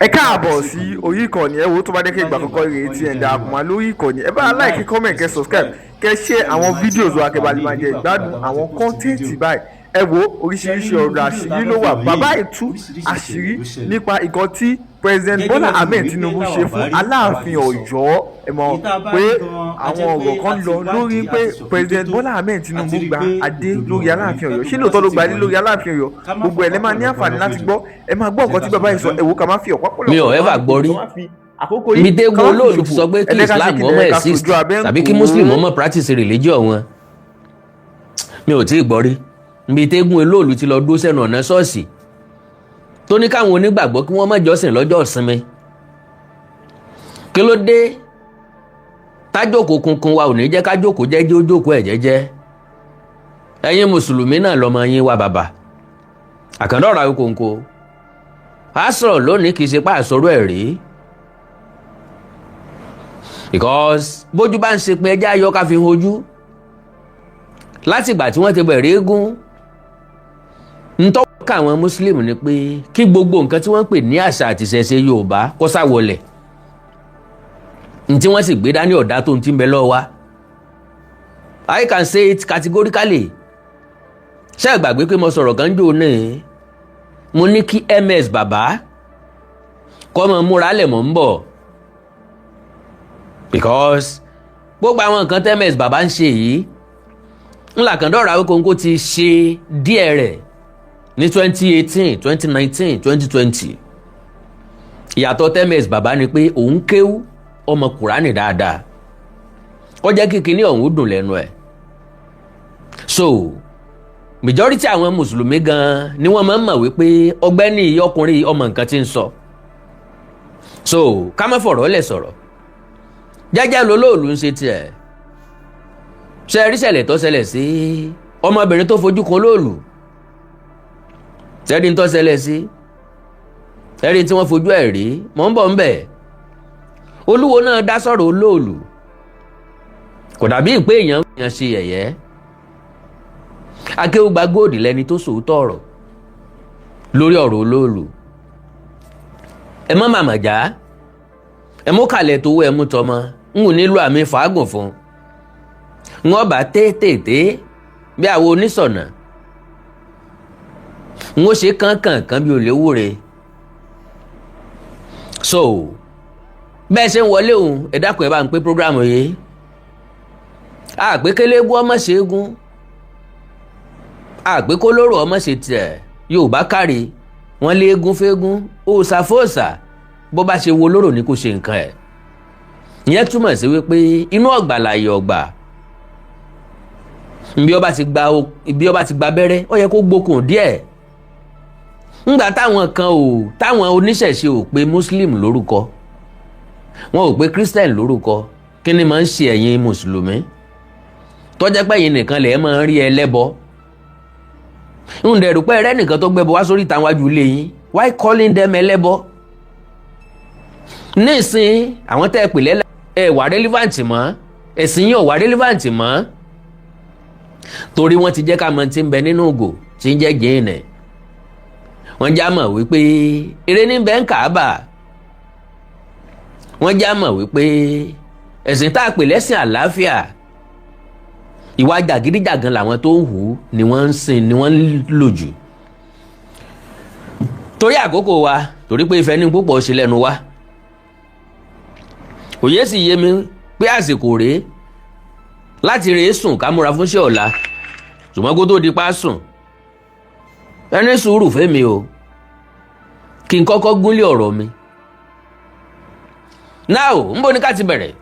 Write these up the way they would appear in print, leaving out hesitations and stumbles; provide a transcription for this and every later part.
ẹ káàbọ̀ sí orí ìkànnì ẹ wo tó bá dé kí ìgbà kọ́kọ́ rèé tí ẹ̀ ń darapọ̀ mọ́ lórí ìkànnì ẹ bá like comment kẹ́ subscribe kẹ́ share àwọn fídíòs wa kẹ́ bá lè máa jẹ ìgbádùn àwọn kọ́ńtẹ́ǹtì báyìí ẹ wo oríṣiríṣi ọ̀rọ̀ àṣírí ló wà bàbá ìtú àṣírí nípa nǹkan tí president Bola Ahmed Tinubu ṣe fún Aláàfin Ọ̀yọ́ ẹ mọ̀ pé àwọn ọ̀rọ̀ kan lọ lórí pé president Bola Ahmed Tinubu gba adé lórí Aláàfin Ọ̀yọ́ ṣé lóòótọ́ ló gba adé lórí Aláàfin Ọ̀yọ́ gbogbo ẹ̀ lẹ́ máa ní àǹfààní láti gbọ́ ẹ máa gbọ́ nǹkan tí bàbá yìí sọ ẹ wo ká má fi ọ̀pá pọ̀lọ̀. mi ò ẹ́fà gbọ́ rí mi dégun olóòlù sọ pé kí Islam ọmọ exist tàbí kí Muslim ọmọ practice religion wọn mi ò tí ì gbọ́ rí mi dégun olóòlù ti lọ dó sẹ́nu ọ̀nà ṣọ́ọ̀ṣì tó ní káwọn onígbàgbọ́ kí wọ́n má jọ́sìn lọ́jọ́ ìsinmi kí ló dé tájókòó kunkun wa ò ní jẹ́ kájókòó jẹ́jẹ́ ó jókòó ẹ̀ jẹ́jẹ́ ẹ̀yin mùsùlùmí náà lọ́mọ yín wá bàbá àkàndọ̀rọ̀ àwọn kòǹkò a sọ̀rọ̀ lónìí kì í ṣe pàṣọrọ̀ ẹ̀ rí because bójú bá ń ṣe pé ẹjẹ́ ayọ́ ká fi hojú láti ìgbà tí wọ́n ti bẹ̀rẹ̀ eégún ntọ́ka àwọn mùsùlùmí ni pé kí gbogbo nǹkan tí wọ́n ń pè ní àṣà àti ìṣẹ̀ṣe Yorùbá kó sáwọlẹ̀ ntí wọ́n sì gbé dání ọ̀dá tó ń ti ń bẹ lọ́wọ́ wa I can say it categorically ṣé ẹ gbàgbé pé mo sọ̀rọ̀ kan jò náà mo ní kí MS bàbá kọ́ mọ múra lẹ̀ mọ́ ń bọ̀ because gbogbo àwọn nǹkan tí MS bàbá ń ṣe yìí ńlá Àkàndọ̀rọ̀ Awikonko ti ṣe díẹ̀ rẹ̀ ní 2018 2019 2020 ìyàtọ̀ tí MS bàbá ni pé òun kéwú ọmọ Kùránì dáadáa ó jẹ́ kí kinní ọ̀hún dùn lẹ́nu ẹ̀ so majority àwọn mùsùlùmí gan ni wọ́n máa ń mọ̀ wípé ọgbẹ́ni ọkùnrin ọmọ nǹkan tí ń sọ so ká má fọ̀rọ̀ lẹ̀ sọ̀rọ̀ jẹ́jẹ́ lolóòlù ń ṣe tiẹ̀ ṣe rí ṣẹlẹ̀ tó ṣẹlẹ̀ sí ọmọbìnrin tó fojú kan lóòlù ṣẹ́ni tó ṣẹlẹ̀ sí ẹ̀rí tí wọ́n fojú ẹ̀ rí mọ́ ń bọ̀ ń bẹ̀ olúwo náà dá sọ̀rọ̀ olóòlù kò dàbí pé èèyàn ṣe yẹ̀yẹ́ akéwùgbà góòdì lẹni tó sòótọ́ ọ̀rọ̀ lórí ọ̀rọ̀ olóòlù ẹ mọ́ màmá já ẹ mú kàlẹ̀ tó wọ ẹ mú tọmọ ń wù nílò àmì fàágùn fún wọn bá tètè bí àwọn onísọ̀nà ń ó ṣe kánkànkán bí olè wúre so bẹ́ẹ̀ ṣe ń wọlé òun ẹ dákun ẹ bá ń pé prógrámù yìí àpékélégún ọmọ ṣeégún àpékó lóró ọmọ ṣe tiẹ̀ Yorùbá kárí wọn lé eégún fégún òòṣà fòòṣà bó bá ṣe wo lóró ni kò ṣe nǹkan ẹ̀ ìyẹn túmọ̀ sí wípé inú ọ̀gbà láàyè ọ̀gbà bí ọba ti gba abẹ́rẹ́ ó yẹ kó gbókùn díẹ̀ ńgbà táwọn oníṣẹ̀ṣe ò pe Muslim lórúkọ wọn ò pe Christian lórúkọ kí ni máa ń ṣe ẹ̀yin mùsùlùmí tó jẹ́ pé ẹ̀yin nìkan lẹ̀ máa ń rí ẹlẹ́bọ ń dẹ̀rù pé ẹrẹ́ nìkan tó gbẹ́bọ wá sórí ìta wájú ilé yín why calling them ẹlẹ́bọ nísìn àwọn tẹ́ ẹ pè lẹ́lẹ́ ẹ wà relevant mọ́ ẹ̀sìn yín ò wà relevant mọ́ torí wọ́n ti jẹ́ ká mọ̀ tí ń bẹ nínú ògò tí ń jẹ́ jẹ́ẹ̀nì wọ́n já mọ̀ wípé eré ní bẹ́ẹ̀ ń Káàbà wọ́n já mọ̀ wípé ẹ̀sìn tá a pè lẹ́sìn àlàáfíà ìwà jàgídíjàgan làwọn tó ń hù ni wọ́n ń sìn ni wọ́n ń lò jù torí àkókò wa torí pé ìfẹ́ ní púpọ̀ ṣe lẹ́nu wa òye sì yé mi pé àsìkò rèé láti rèé sùn ká múra fún ṣẹ́ ọ̀la ṣùgbọ́n kó tó di pa sùn ẹni sùúrù fẹ́mi o kí n kọ́kọ́ gúnlé ọ̀rọ̀ mi náà ò ń bọ̀ ní ká ti bẹ̀rẹ̀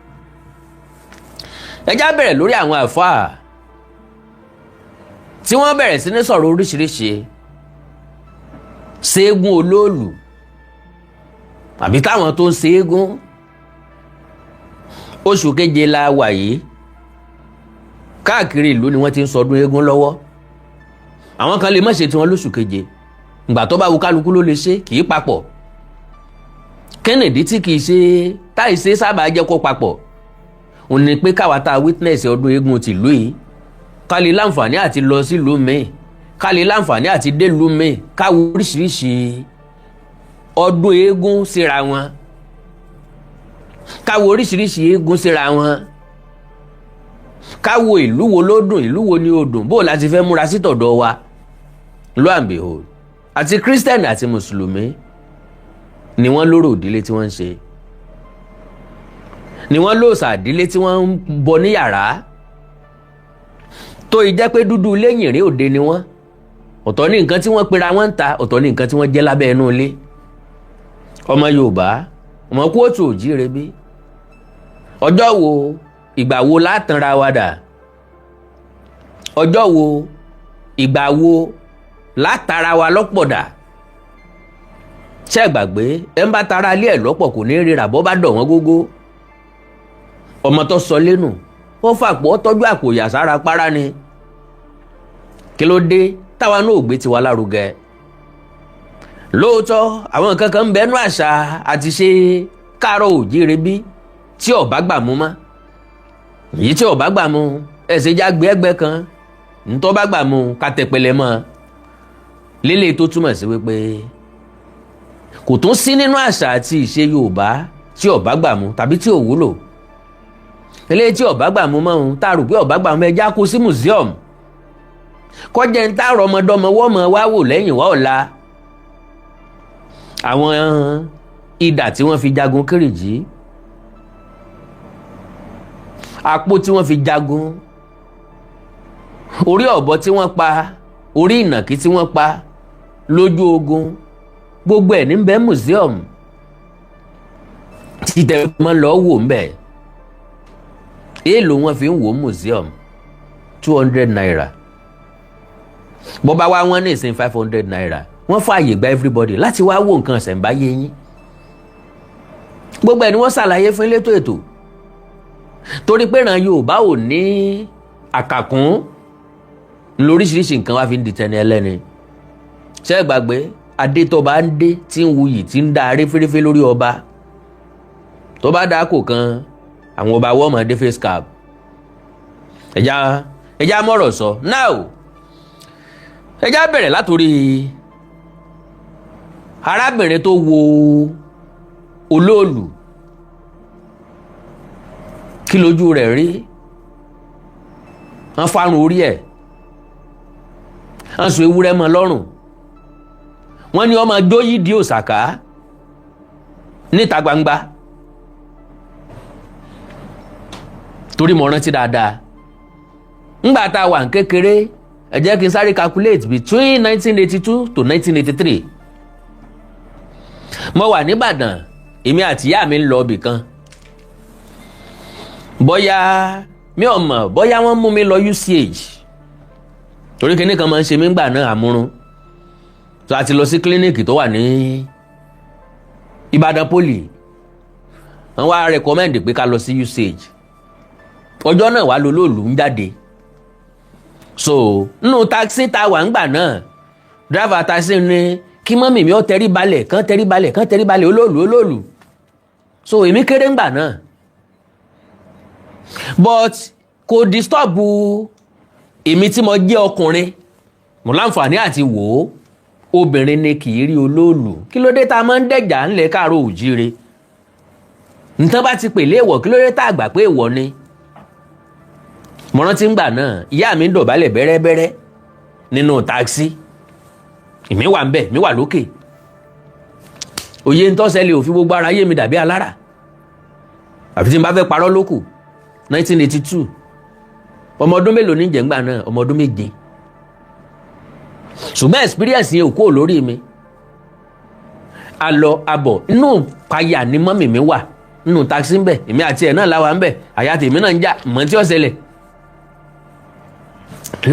ẹjá bẹ̀rẹ̀ lórí àwọn àfáà tí wọ́n bẹ̀rẹ̀ sí ní sọ̀rọ̀ oríṣiríṣi ṣeégún olóòlù àbí táwọn tó ń ṣeégún oṣù keje la wà yìí káàkiri ìlú ni wọ́n ti ń sọdún eégún lọ́wọ́ àwọn kan lè má ṣe tiwọn lóṣù keje ìgbà tó bá wù kálukú ló lè ṣe kì í papọ̀ kẹ́nìdí tí kì í ṣe táì ṣe sábà jẹ́ kó papọ̀ òun ni pé káwa tá a witness ọdún eégún tìlú yìí ká lè láǹfààní àti lọ sílùú míì ká lè láǹfààní àti délùú míì káwo oríṣiríṣi ọdún eégún síra wọn, ká wo oríṣiríṣi eégún síra wọn, ká wo ìlú wo ló dùn, ìlú wo ni ó dùn, bó la ti fẹ́ múra sí tọ̀dọ̀ wa. Lo and behold, àti Christian àti Mùsùlùmí ni wọ́n lórò ìdílé tí wọ́n ń ṣe, ni wọ́n lóòsà ìdílé tí wọ́n ń bọ ní yàrá, tó ìjẹ́ pé dúdú lẹ́yìn rí òde ni wọ́n. Ọ̀tọ̀ ní nǹkan tí wọ́n pera wọ́n ń ta, ọ̀tọ̀ ní nǹkan tí wọ́n jẹ́ lábẹ́ inú ilé. Ọmọ Yorùbá, ọmọ kóòtù òjíire bí. Ọjọ́ wo, ìgbà wo látànra wa dà? Ọjọ́ wo, ìgbà wo látara wa lọ́pọ̀ dà? Ṣé gbàgbé ẹ ń bá tara ilé ẹ̀ lọ́pọ̀ kò ní ríra bọ́ bá dọ̀ wọ́n gógó. Ọmọ tó sọ lẹ́nu ó fàpọ̀ tọ́jú àpò yàsára para ni. Kí ló dé táwa náà ò gbé tiwa lárugẹ? Lóòótọ́ àwọn nǹkan kan ń bẹnu àṣà àti ṣe káàárọ̀ òjíire bí tí ó bá gbà mú mọ́. Èyí tí ó bá gbà mú ẹ̀sẹ̀ já gbé ẹgbẹ́ kan, ntọ́ bá gbà mú ká tẹpẹlẹ mọ́. Lélẹ̀ tó túmọ̀ sí wípé kò tún sí nínú àṣà àti ìṣe Yorùbá tí ó bá gbà mú tàbí tí ò wúlò. Eléyìí tí ó bá gbà mú mọ́ ohun tá a rò pé ó bá gbà mú ẹja kó sí museum. Kọjá ń tààrọ̀ ọmọdọ́mọ wọ́mọ wá wò lẹ́yìn wá ọ̀la. Àwọn idà tí wọ́n fi jagun Kírìjí, àpò tí wọ́n fi jagun, orí ọ̀bọ tí wọ́n pa, orí ìnàkí tí wọ́n pa lójú ogun, gbogbo ẹ̀ ní bẹ museum tí tẹ̀mọ́ lọ wò ń bẹ̀. Èèlò wọn fi ń wò museum 200 naira. Bó bá wá wọ́n ní ìsìn 500 naira. Wọ́n fààyè gba everybody láti wá wò nǹkan ṣẹ̀ǹbáyé yín. Gbogbo ẹ̀ ni wọ́n ṣàlàyé fún elétò ètò. Torí pé ìran Yorùbá ò ní àkàkún lóríṣiríṣi nǹkan wá fi ń dìtẹ̀ni ẹlẹ́ni. Ṣé gbàgbé adé tó bá ń dé tí ń wuyì tí ń dá aréféréfé lórí ọba, tó bá dá kò kan àwọn ọba wọ́n mọ̀ dé face cap. Ẹja mọ̀rọ̀ sọ. Now ẹja bẹ̀rẹ̀ látòrí arábìnrin tó wo olóòlù. Kí lójú rẹ̀ rí? Wọ́n fárun orí ẹ̀, wọ́n so ewúrẹ́ mọ́ lọ́rùn, wọ́n ní ọmọ jóyí di òsàká níta gbangba. Torí mo rántí dáadáa ńgbà tá a wà ní kékeré, ẹ jẹ́ kí n sáré calculate between 1982 to 1983. Mo wà níbàdàn, èmi àti ìyá mi ń lọ ibì kan. Bóyá mi ò mọ̀, bóyá wọ́n mú mi lọ UCH. Torí kíní kan máa ń ṣe mí ńgbà náà àmúrun. So a ti lọ sí kílíníìkì tó wà ní Ìbàdàn Poli. Wọ́n wá recommend pé ká lọ sí UCH. Ọjọ́ náà wà lólóòlù ń jáde. So nínú taxi tá wà ńgbà náà, driver taxi ní kí mọ́mì mi ó tẹrí balẹ̀ kán tẹrí balẹ̀ olóòlù. So èmi kéré ńgbà náà. But kò disturb èmi tí mo jẹ́ ọkùnrin, mo láǹfààní àti wò ó. Obìnrin ni kì í rí olóòlù. Kí ló dé tá a máa ń dẹ̀jà ńlẹ̀ káàárọ̀ òjíire? Nǹkan bá ti pèlé èèwọ̀, kí ló dé tá a gbà pé èèwọ̀ ni? Mo rántí ńgbà náà ìyá mi ń dọ̀bálẹ̀ bẹ́rẹ́bẹ́rẹ́ nínú táksì. Èmi wà ń bẹ̀, mi wà lókè. Òye ń tọ́sẹ̀lẹ̀ òfin gbogbo ara yé mi dàbí alára. Àfi tí n bá fẹ́ parọ́ lókù. 1982. Ọmọ ọdún mélòó ní jẹ́ ńgbà náà? Ọmọ ọdún 7. Ṣùgbọ́n experience yẹn ò kúrò lórí mi. A lọ abọ̀ inú payà ni mọ́mì mi wà nínú táksì ń bẹ̀. Èmi àti ẹ̀ náà láwa ń bẹ̀. Àyà tèmi náà ń jà mọ́ tí ó ṣẹlẹ̀.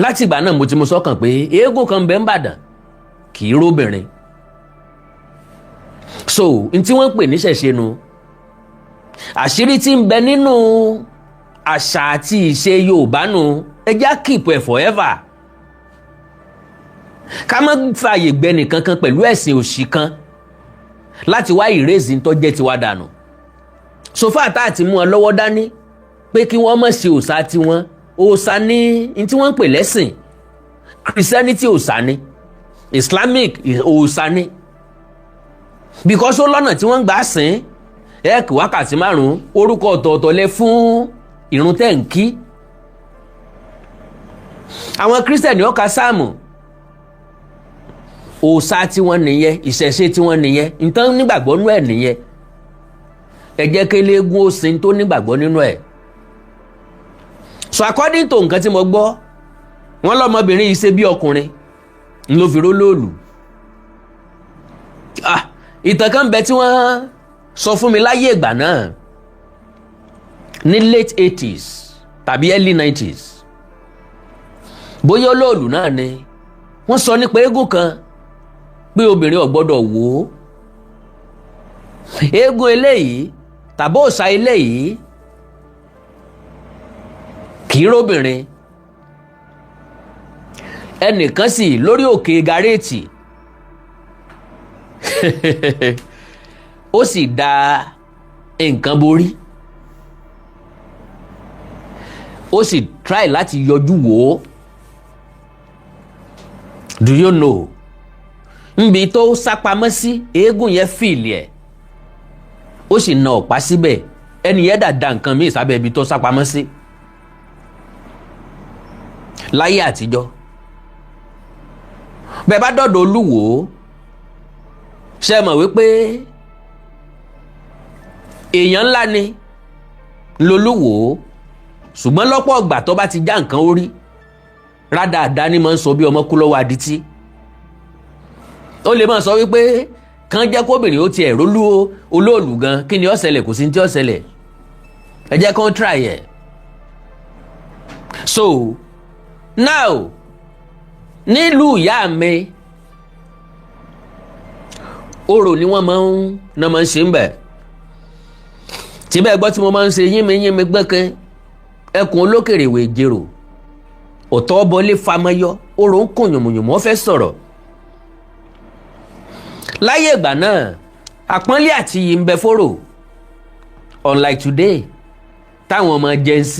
Láti ìgbà náà mo ti mú sọ́kàn pé eégún kan bẹ ń bàdàn kì í róbìnrin. So n tí wọ́n ń pè ní ṣẹ̀ṣe nu. Àṣírí tí ń bẹ nínú àṣà àti ìṣe Yorùbá nu, ẹ já keep ẹ̀ forever. Ká má fààyè gbẹ nìkan kan pẹ̀lú ẹ̀sìn òṣì kan láti wá ìrèzí tó jẹ́ tiwa dànù. Sofa tá àti mú ọ lọ́wọ́ dání pé kí wọ́n má ṣe òòṣà tiwọn. Òòṣà ni tí wọ́n ń pè lẹ́sìn. Christianity òòṣà ni, Islamic òòṣà ni. because ó lọ́nà tí wọ́n ń gbà sìn ẹ kí wákàtí 5 orúkọ ọ̀tọ̀ọ̀tọ̀ lẹ fún ìrun tẹ́ ń kí. àwọn kírísítẹ̀nì ó ka sáàmù òòṣà tí wọ́n nìyẹn ìṣẹ̀ṣe tí wọ́n nìyẹn nǹkan nígbàgbọ́ nínú ẹ̀ nìyẹn ẹ jẹ́ kí eléégún ó sin tó nígbàgbọ́ nínú ẹ̀. so according to nǹkan tí mo gbọ́ wọ́n lọ́mọbìnrin yìí ṣe bí ọkùnrin ló fi rólóòlù. ìtàn kan bẹ tí wọ́n sọ fún mi láyé ìgbà náà ní late 80s tàbí early 90s bóyá olóòlù náà ni wọ́n sọ nípa eégún kan pé obìnrin ò gbọ́dọ̀ wò ó. eégún eléyìí tàbí òòṣà eléyìí kì í róbìnrin. ẹnìkan sì lórí òkè gàréètì ó sì da nǹkan borí ó sì try láti yọjú wò ó. do you know nbi tó sápamọ́ sí eégún yẹn fìlì ẹ̀ ó sì na ọ̀pá síbẹ̀ ẹni yẹn dàda nǹkan míì sábẹ́ ibi tó sápamọ́ sí. láyé àtijọ́ bẹ́ẹ̀ bá dọ̀dọ̀ Olúwo ṣe mọ̀ wípé èèyàn ńlá ni lolúwo ṣùgbọ́n lọ́pọ̀ ọgbà tó bá ti já nǹkan orí rádaràda ni máa ń sọ bí ọmọ kú lọ́wọ́ adití. ó lè máa sọ wípé kàn jẹ́ kóbìnrin ó tiẹ̀ rólú olóòlù gan kí ni ó ṣẹlẹ̀ kò sí ní tí ó ṣẹlẹ̀ ẹ jẹ́ kàn try ẹ̀. so now nílùú ìyá mi orò ni wọ́n máa ń ṣe ń bẹ̀ tí bẹ́ẹ̀ gbọ́ tí mo máa ń ṣe yínmi gbẹ́kẹ́ ẹkùn olókèrè ìwé ìjẹrò ọ̀tọ̀ bọlé famayọ orò ń kùn yùmùyùmù ó fẹ́ sọ̀rọ̀. láyé ìgbà náà àpọ́nlé àti iyì ń bẹ fórò unlike today táwọn ọmọ Gen Z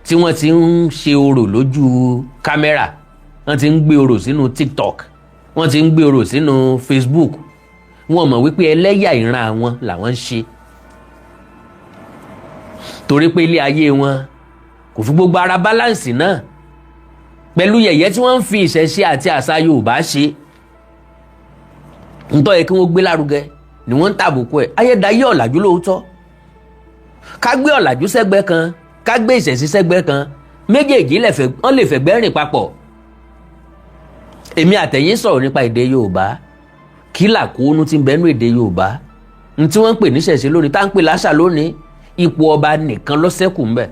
tí wọ́n ti ń ṣe orò lójú kámẹ́rà wọ́n ti ń gbé orò sínú TikTok wọ́n ti ń gbé orò sínú Facebook wọ́n mọ̀ wípé ẹlẹ́yà ìran àwọn làwọn ń ṣe torí pé ilé ayé wọn kò fi gbogbo ara báláǹsì náà pẹ̀lú yẹ̀yẹ́ tí wọ́n ń fi ìṣẹ̀ṣe àti àṣà Yorùbá ṣe ntọ́ yẹ kí wọ́n gbé lárugẹ ni wọ́n ń tàbùkù ẹ̀ ayédáyé ọ̀làjú lóòótọ́ ká gbé ọ̀làjú sẹ́gbẹ́ kan ká gbé ìṣẹ̀ṣe sẹ́gbẹ́ kan méjèèjì wọ́n lè fẹ̀gbẹ́ rìn papọ̀. èmi àtẹ̀yìn sọ̀rọ̀ nípa èdè Yorùbá kí làkóónú ti ń bẹ́nu èdè Yorùbá n tí wọ́n ń pè níṣẹ̀ṣe lónìí tá ń pè láṣà lónìí ipò ọba nìkan ló ṣẹ́kù ńbẹ̀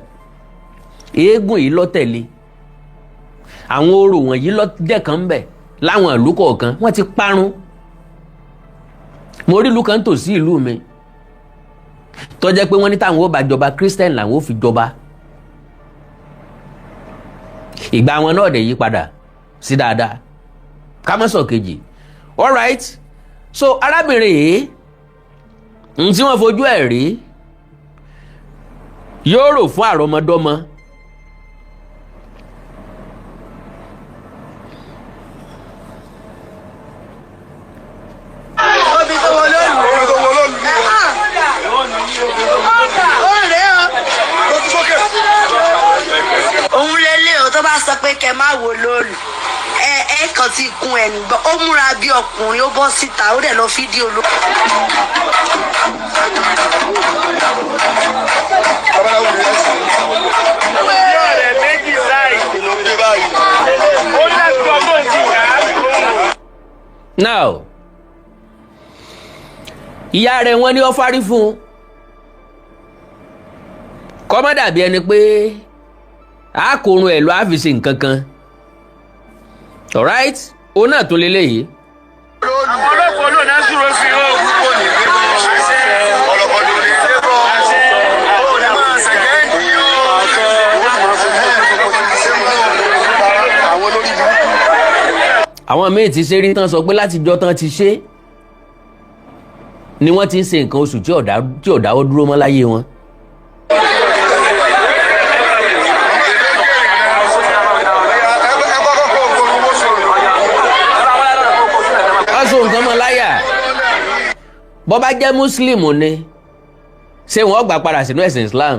eégún yìí ló tẹ̀lé àwọn orò wọ̀nyí ló dẹ̀kan ńbẹ̀ láwọn ìlú kọ̀ọ̀kan wọ́n ti parun. mo rí ìlú kan tòsí ìlú mi tó jẹ́ pé wọ́n ní táwọn ó bá jọba Christian làwọn ó fi jọba ìgbà wọn náà dẹ̀ yí padà sí dáadáa ká má sọ kejì. alright so arábìnrin yìí n tí wọ́n fojú ẹ̀ rí yóò rò fún àrọmọdọ́mọ. òun lélẹ̀ o tó bá sọ pé kẹ́ má wo lóòlù ẹ kàn ti kun ẹ̀ nígbà ó múra bí ọkùnrin ó bọ́ síta ó dẹ̀ lọ fídíò ló. now ìyá rẹ̀ wọ́n ní ó fárí fún un kó má dàbí ẹni pé àkórun ẹ̀ ló á fi ṣe nǹkan kan alright òun náà tó lélẹ́yìí. àwọn ọlọ́pàá náà náà dúró sí oògùn kò ní bí wọ́n ṣe ṣe ọlọ́pàá lórí ẹ̀rọ ọ̀nà máa ṣẹ̀gẹ́ ní àwọn olórí burúkú. àwọn míì ti ṣe rí tán sọ pé látijọ́ tán ti ṣe ni wọ́n ti ń ṣe nǹkan oṣù tí ò dáwọ́ dúró mọ́ láyé wọn. bó bá jẹ́ muslim ni ṣé wọ́n gbà padà sínú ẹ̀sìn Islam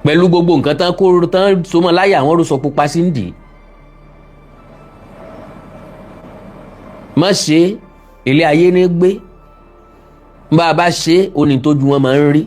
pẹ̀lú gbogbo nǹkan tán kó tán so mọ́ láyà àwọn rúṣọ pupa sí ń dì í. má ṣe ilé ayé ní gbé bá a bá ṣe oní tójú wọn máa ń rí.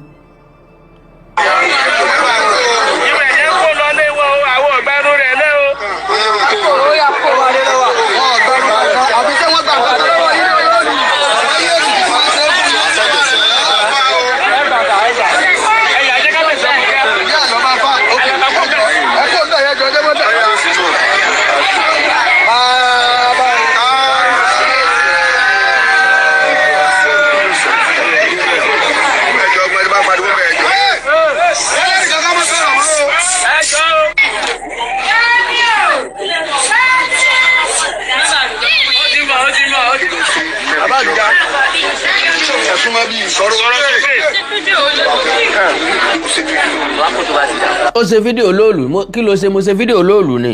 ó ṣe fídíò lóòlù kí ló ṣe mo ṣe fídíò lóòlù ni.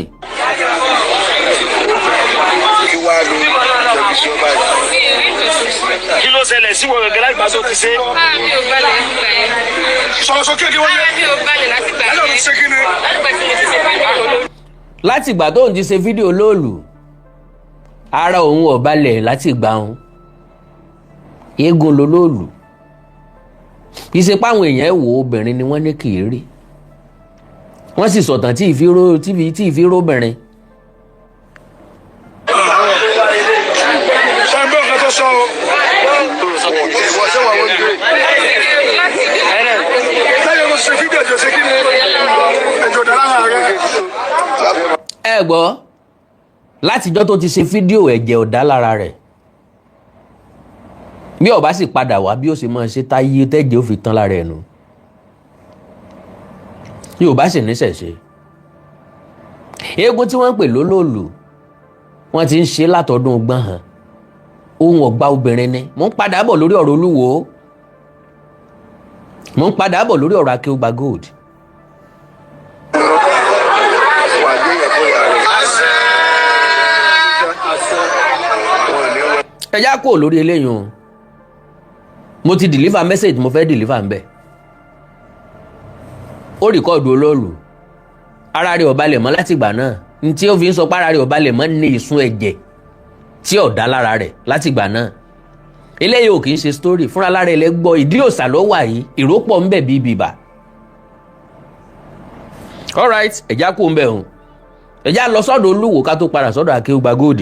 kí ló ṣẹlẹ̀ sí wọn gẹ́gẹ́ láti gbà tó ti ṣe. mi ò balẹ̀ nígbà yẹn. sọ̀rọ̀ sókè kí wọ́n yẹ. mi ò balẹ̀ láti gbà yẹn. ẹlọ́run ṣe kí ni. láti ìgbà tóun ti ṣe fídíò lóòlù ara òun ò balẹ̀ láti gbà òun eégún ló lóòlù kì í ṣe páwọn èèyàn wò obìnrin ni wọ́n ní kì í rí wọ́n sì sọ̀tàn tí ìfíró obìnrin. sọ́ńdọ̀ kan tó sọ o. lẹ́yìn ló ṣe fídíò ẹ̀jọ̀ ṣe kí ni ẹ̀jọ̀ dára rẹ̀. ẹ gbọ́ látijọ́ tó ti ṣe fídíò ẹ̀jẹ̀ ọ̀dá lára rẹ̀ bí ó bá sì padà wá bí ó ṣe máa ṣe táyé tẹ́jẹ̀ ó fi tán lára ẹnu yóò bá sì níṣẹ̀ṣe eégún tí wọ́n ń pè lólòlù wọ́n ti ń ṣe látọdún gbọ̀n ohun ọ̀gbà obìnrin ni mò ń padà bọ̀ lórí ọ̀rọ̀ Olúwo mò ń padà bọ̀ lórí ọ̀rọ̀ Akeugba Gold. ẹ já kúrò lórí eléyìí o mo ti deliver message mo fẹ́ deliver ń bẹ̀ ó rìkọ́ọ̀dù olóòlù ara rẹ̀ ò balẹ̀ mọ́ láti ìgbà náà ní tí ó fi ń sọ pé ara rẹ̀ ò balẹ̀ mọ́ ní ìsun ẹ̀jẹ̀ tí ò dá lára rẹ̀ láti ìgbà náà eléyìí ò kì í ṣe story fúnra lára ẹ̀ lẹ́gbọ́ ìdí òòsà ló wà yìí ìrópọ̀ ń bẹ̀ bíi bìbà alright ẹ̀já kú ń bẹ̀ hùn ẹ̀já lọ sọ́dọ̀ Olúwo ká tó padà sọ́dọ̀ Akeugba Gold.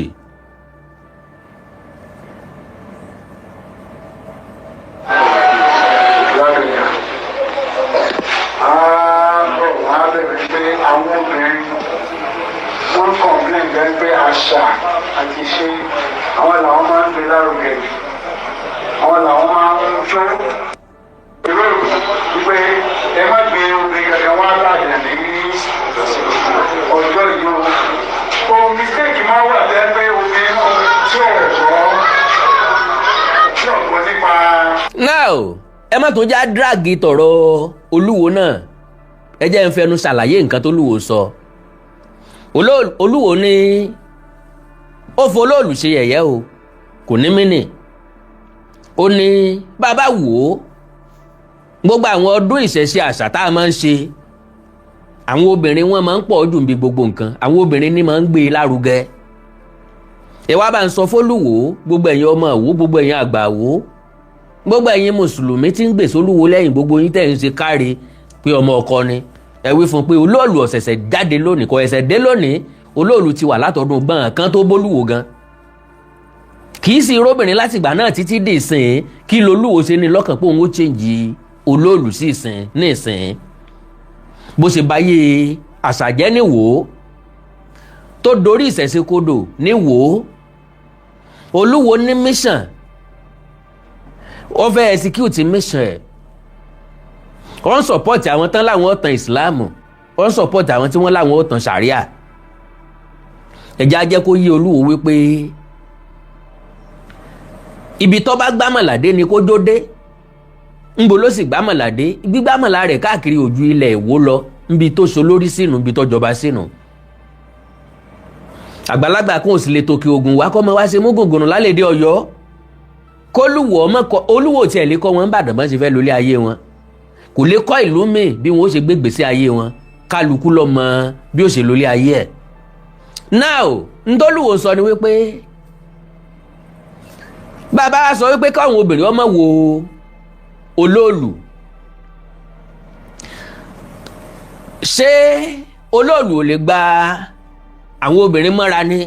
Àṣà àti ṣe àwọn làwọn máa ń gbé lárugẹ àwọn làwọn máa ń jó ìwé ìpè ẹ má gbé obìnrin kankan wá láàyè ní ọjọ́ yìí o mistake máa wà lẹ́gbẹ́ obìnrin tí ò gbọ́ nípa. now ẹ má tún já dírágì tọ̀rọ̀ Olúwo náà ẹ jẹ́ ń fẹnu ṣàlàyé nǹkan tó Olúwo sọ Olúwo ní ó fọlọ́ọ̀lù ṣe yẹ̀yẹ́ o kò ní mí nì ó ní bàbá wò ó gbogbo àwọn ọdún ìṣẹ̀ṣe àṣà tá a máa ń ṣe àwọn obìnrin wọn máa ń pọ̀ jù bí gbogbo nǹkan àwọn obìnrin ní máa ń gbé e lárugẹ ẹ wá bá ń sọ fÓlúwo gbogbo ẹ̀yin ọmọ wò gbogbo ẹ̀yin àgbà wò gbogbo ẹ̀yin mùsùlùmí tí ń gbè sÓlúwo lẹ́yìn gbogbo yín tẹ̀ ń ṣe káre pé ọmọ ọkọ ni ẹ wí fún pé olóòlù ọ̀sẹ̀sẹ̀ jáde lónìí kò ẹ̀sẹ̀ dé lónìí olóòlù ti wà látọdún gbọ̀n kan tó bólúwo gan kì í sí irúbìnrin láti ìgbà náà títí dé ìsìn kí lolúwo ṣe ní lọ́kàn pé òun ó chẹ́ǹjì olóòlù sí ìsìn ní ìsìn bó ṣe báyé àṣàjẹ́ ní wò ó tó dorí ìṣẹ̀ṣe kodò ní wò ó Olúwo ní mission ó fẹ́ execute mission ẹ̀ wọ́n support àwọn tán láwọn ó tan ìsìláàmù wọ́n support àwọn tí wọ́n láwọn ó tan sàríà ẹ̀já jẹ́ kó yé Olúwo wípé ibi tó bá gbámọ̀ládé ni kó jó dé ńbo ló sì gbámọ̀ládé gbígbámọ̀lá rẹ̀ káàkiri ojú ilẹ̀ Ìwó lọ níbi tó so lórí sínú níbi tó jọba sínú àgbàlagbà kan ò sì lè tòkè Ògùn wá kọ́ mọ́ wá ṣe mú gògùnù lálẹ́dẹ́ Ọ̀yọ́ kólúwò ọmọ kọ olúwo tiẹ̀ lè kọ́ wọn bàdàn bọ́n ṣe fẹ́ lólé ayé wọn kò lè kọ́ ìlú míì bí wọn ó ṣe gbé gbèsè ayé wọn kálukú ló mọ bí ó ṣe lólé ayé ẹ̀. now ntọ́lúwo sọ ni wípé bàbá sọ wípé káwọn obìnrin ọmọ wo olóòlù ṣé olóòlù ò lè gba àwọn obìnrin mọ́ra ni